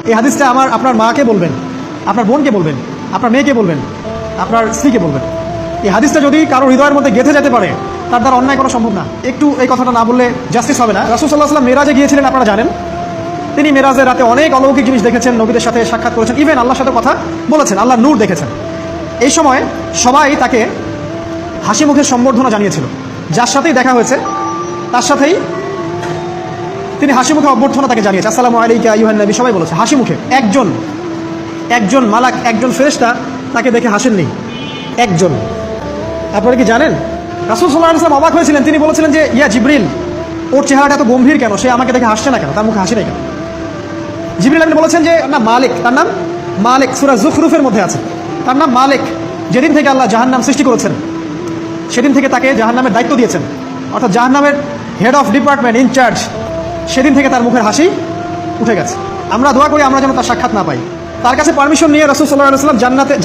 এই হাদিসটা আপনার মাকে বলবেন, আপনার বোনকে বলবেন, আপনার মেয়েকে বলবেন, আপনার স্ত্রীকে বলবেন। এই হাদিসটা যদি কারো হৃদয়ের মধ্যে গেঁথে যেতে পারে, তার দ্বারা অন্যায় করা সম্ভব না। একটু এই কথাটা না বললে জাস্টিস হবে না। রাসূল সাল্লাল্লাহু আলাইহি ওয়াসাল্লাম মেরাজে গিয়েছিলেন, আপনারা জানেন। তিনি মেরাজের রাতে অনেক অলৌকিক জিনিস দেখেছেন, নবীদের সাথে সাক্ষাৎ করেছেন, ইভেন আল্লাহর সাথে কথা বলেছেন, আল্লাহর নূর দেখেছেন। এই সময় সবাই তাকে হাসি মুখে সম্বর্ধনা জানিয়েছিল। যার সাথেই দেখা হয়েছে তার সাথেই তিনি হাসি মুখে অভ্যর্থনা তাকে জানিয়েছে, আসসালামু আলাইকা আইয়ুহান নবী, সবাই বলেছে হাসি মুখে। একজন মালাক, একজন ফেরেশতা তাকে দেখে হাসেননি, একজন। আপনারা কি জানেন? রাসূল সাল্লাল্লাহু আলাইহি ওয়াসাল্লাম অবাক হয়েছিলেন। তিনি বলেছিলেন যে, ইয়া জিবরিল, ওর চেহারাটা এত গম্ভীর কেন? সে আমাকে দেখে হাসছে না কেন? তার মুখে হাসি নেই কেন? জিবরিল আমিন বলেছেন যে না, মালিক, তার নাম মালিক, সূরা যুখরুফের মধ্যে আছে, তার নাম মালিক। যেদিন থেকে আল্লাহ জাহান্নাম সৃষ্টি করেছেন, সেদিন থেকে তাকে জাহান্নামের দায়িত্ব দিয়েছেন, অর্থাৎ জাহান্নামের হেড অফ ডিপার্টমেন্ট, ইনচার্জ। সেদিন থেকে তার মুখের হাসি উঠে গেছে। আমরা দোয়া করি আমরা যেন তার সাক্ষাৎ না পাই। তার কাছে পারমিশন নিয়ে রাসূল সাল্লাল্লাহু আলাইহি ওয়াসাল্লাম জাহান্নামে